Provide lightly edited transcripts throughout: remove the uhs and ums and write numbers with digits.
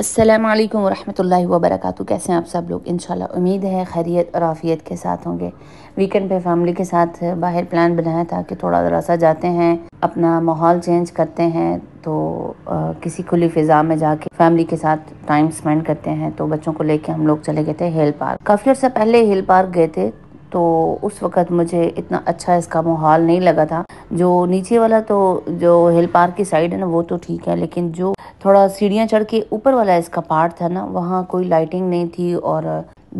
السلام علیکم ورحمۃ اللہ وبرکاتہ۔ کیسے ہیں آپ سب لوگ؟ انشاءاللہ امید ہے خیریت اور عافیت کے ساتھ ہوں گے۔ ویکنڈ پہ فیملی کے ساتھ باہر پلان بنایا تھا کہ تھوڑا سا جاتے ہیں، اپنا ماحول چینج کرتے ہیں، تو کسی کھلی فضا میں جا کے فیملی کے ساتھ ٹائم سپینڈ کرتے ہیں۔ تو بچوں کو لے کے ہم لوگ چلے گئے تھے ہل پارک۔ کافی عرصہ پہلے ہل پارک گئے تھے، تو اس وقت مجھے اتنا اچھا اس کا ماحول نہیں لگا تھا۔ جو نیچے والا تو جو ہل پارک کی سائڈ ہے نا وہ تو ٹھیک ہے، لیکن جو تھوڑا سیڑھیاں چڑھ کے اوپر والا اس کا پارٹ تھا نا، وہاں کوئی لائٹنگ نہیں تھی اور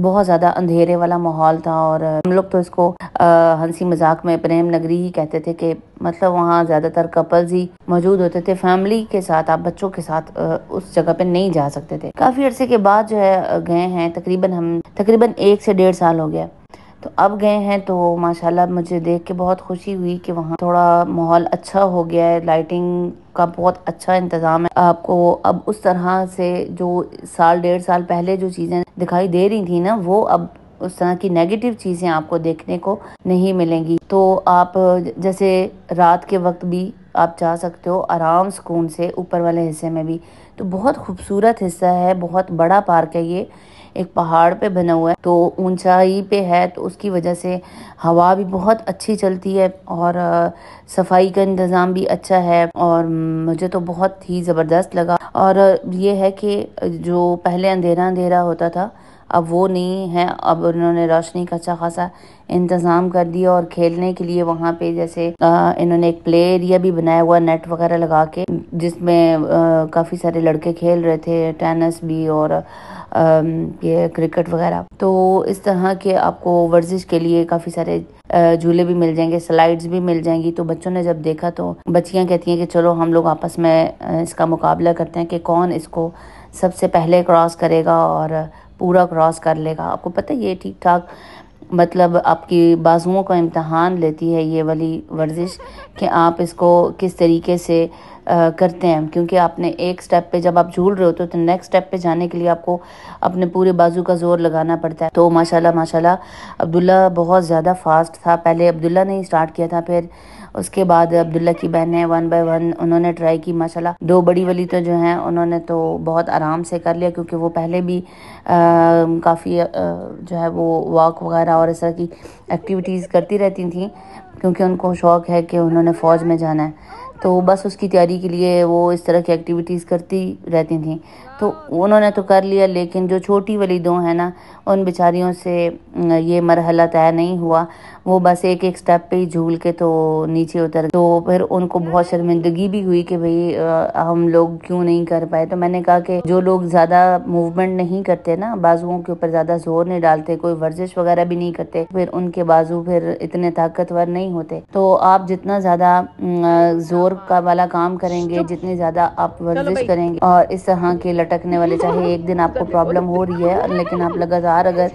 بہت زیادہ اندھیرے والا ماحول تھا۔ اور ہم لوگ تو اس کو ہنسی مذاق میں پریم نگری ہی کہتے تھے کہ مطلب وہاں زیادہ تر کپلز ہی موجود ہوتے تھے۔ فیملی کے ساتھ، آپ بچوں کے ساتھ اس جگہ پہ نہیں جا سکتے تھے۔ کافی عرصے کے بعد جو ہے گئے ہیں، تقریباً 1 سے 1.5 سال ہو گیا، تو اب گئے ہیں۔ تو ماشاءاللہ مجھے دیکھ کے بہت خوشی ہوئی کہ وہاں تھوڑا ماحول اچھا ہو گیا ہے، لائٹنگ کا بہت اچھا انتظام ہے۔ آپ کو اب اس طرح سے جو 1.5 سال پہلے جو چیزیں دکھائی دے رہی تھی نا، وہ اب اس طرح کی نیگیٹو چیزیں آپ کو دیکھنے کو نہیں ملیں گی۔ تو آپ جیسے رات کے وقت بھی آپ جا سکتے ہو آرام سکون سے اوپر والے حصے میں بھی۔ تو بہت خوبصورت حصہ ہے، بہت بڑا پارک ہے، یہ ایک پہاڑ پہ بنا ہوا ہے، تو اونچائی پہ ہے، تو اس کی وجہ سے ہوا بھی بہت اچھی چلتی ہے اور صفائی کا انتظام بھی اچھا ہے، اور مجھے تو بہت ہی زبردست لگا۔ اور یہ ہے کہ جو پہلے اندھیرا ہوتا تھا اب وہ نہیں ہے، اب انہوں نے روشنی کا اچھا خاصا انتظام کر دیا، اور کھیلنے کے لیے وہاں پہ جیسے انہوں نے ایک پلے ایریا بھی بنایا ہوا نیٹ وغیرہ لگا کے، جس میں کافی سارے لڑکے کھیل رہے تھے، ٹینس بھی اور یہ کرکٹ وغیرہ۔ تو اس طرح کے آپ کو ورزش کے لیے کافی سارے جھولے بھی مل جائیں گے، سلائیڈز بھی مل جائیں گی۔ تو بچوں نے جب دیکھا تو بچیاں کہتی ہیں کہ چلو ہم لوگ آپس میں اس کا مقابلہ کرتے ہیں کہ کون اس کو سب سے پہلے کراس کرے گا اور پورا کراس کر لے گا۔ آپ کو پتہ یہ ٹھیک ٹھاک مطلب آپ کی بازوؤں کا امتحان لیتی ہے یہ والی ورزش، کہ آپ اس کو کس طریقے سے کرتے ہیں، کیونکہ آپ نے ایک سٹیپ پہ جب آپ جھول رہے ہوتے تو نیکسٹ سٹیپ پہ جانے کے لیے آپ کو اپنے پورے بازو کا زور لگانا پڑتا ہے۔ تو ماشاءاللہ عبداللہ بہت زیادہ فاسٹ تھا۔ پہلے عبداللہ نے سٹارٹ کیا تھا، پھر اس کے بعد عبداللہ کی بہنیں 1 بائی 1 انہوں نے ٹرائی کی۔ ماشاءاللہ 2 بڑی والی تو جو ہیں انہوں نے تو بہت آرام سے کر لیا، کیونکہ وہ پہلے بھی کافی جو ہے وہ واک وغیرہ اور اس طرح کی ایکٹیویٹیز کرتی رہتی تھیں، کیونکہ ان کو شوق ہے کہ انہوں نے فوج میں جانا ہے، تو بس اس کی تیاری کے لیے وہ اس طرح کی ایکٹیویٹیز کرتی رہتی تھیں۔ تو انہوں نے تو کر لیا، لیکن جو چھوٹی والی 2 ہیں نا، ان بیچاریوں سے یہ مرحلہ طے نہیں ہوا۔ وہ بس ایک سٹیپ پہ ہی جھول کے تو نیچے اتر، تو پھر ان کو بہت شرمندگی بھی ہوئی کہ بھئی ہم لوگ کیوں نہیں کر پائے۔ تو میں نے کہا کہ جو لوگ زیادہ موومنٹ نہیں کرتے نا، بازوؤں کے اوپر زیادہ زور نہیں ڈالتے، کوئی ورزش وغیرہ بھی نہیں کرتے، پھر ان کے بازو پھر اتنے طاقتور نہیں ہوتے۔ تو آپ جتنا زیادہ زور کا والا کام کریں گے، جتنی زیادہ آپ ورزش کریں گے، اور اس طرح کے لٹکنے والے، چاہے ایک دن آپ کو پرابلم ہو رہی ہے لیکن آپ لگاتار اگر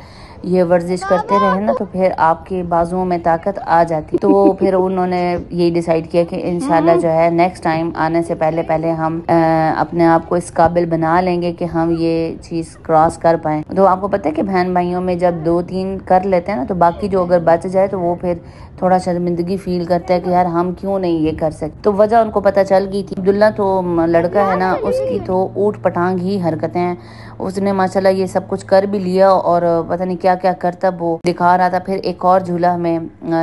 یہ ورزش کرتے رہے نا، تو پھر آپ کے بازوؤں میں طاقت آ جاتی۔ تو پھر انہوں نے یہی ڈیسائیڈ کیا کہ انشاءاللہ جو ہے نیکسٹ ٹائم آنے سے پہلے ہم اپنے آپ کو اس قابل بنا لیں گے کہ ہم یہ چیز کراس کر پائیں۔ تو آپ کو پتہ ہے کہ بہن بھائیوں میں جب 2-3 کر لیتے ہیں نا، تو باقی جو اگر بچ جائے تو وہ پھر تھوڑا شرمندگی فیل کرتا ہے کہ یار ہم کیوں نہیں یہ کر سکتے۔ تو وجہ ان کو پتہ چل گئی تھی۔ عبداللہ تو لڑکا ہے نا، اس کی تو اوٹ پٹانگ ہی حرکتیں ہیں، اس نے ماشاءاللہ یہ سب کچھ کر بھی لیا، اور پتہ نہیں کیا کیا کرتا وہ دکھا رہا تھا۔ پھر ایک اور جھولا، ہمیں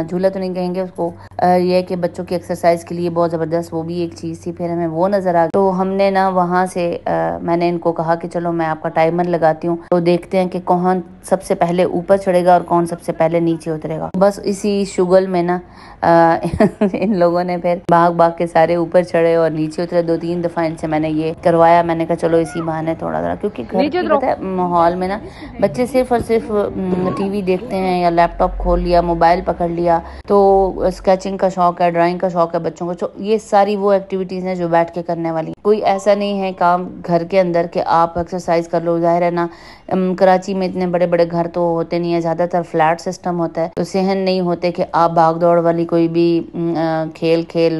جھولا تو نہیں کہیں گے اس کو، یہ ہے کہ بچوں کی ایکسرسائز کے لیے بہت زبردست وہ بھی ایک چیز تھی، پھر ہمیں وہ نظر آ گئی۔ تو ہم نے نا وہاں سے میں نے ان کو کہا کہ چلو میں آپ کا ٹائمر لگاتی ہوں، تو دیکھتے ہیں کہ کون سب سے پہلے اوپر چڑھے گا اور کون سب سے پہلے نیچے اترے گا۔ بس اسی شغل میں نا ان لوگوں نے پھر بھاگ کے سارے اوپر چڑھے اور نیچے اترے۔ 2-3 دفعہ ان سے میں نے یہ کروایا، میں نے کہا چلو اسی بہانے تھوڑا ذرا، کیونکہ گھر کی پتہ ہے ماحول میں نا بچے صرف اور صرف ٹی وی دیکھتے ہیں یا لیپ ٹاپ کھول لیا، موبائل پکڑ لیا۔ تو اسکیچنگ کا شوق ہے، ڈرائنگ کا شوق ہے بچوں کو، یہ ساری وہ ایکٹیویٹیز ہیں جو بیٹھ کے کرنے والی۔ کوئی ایسا نہیں ہے کام گھر کے اندر کہ آپ ایکسرسائز کر لو، ظاہر ہے نا کراچی میں اتنے بڑے بڑے گھر تو ہوتے نہیں ہیں، زیادہ تر فلیٹ سسٹم ہوتا ہے، تو صحن نہیں ہوتے کہ آپ بھاگ دوڑ والی کوئی بھی کھیل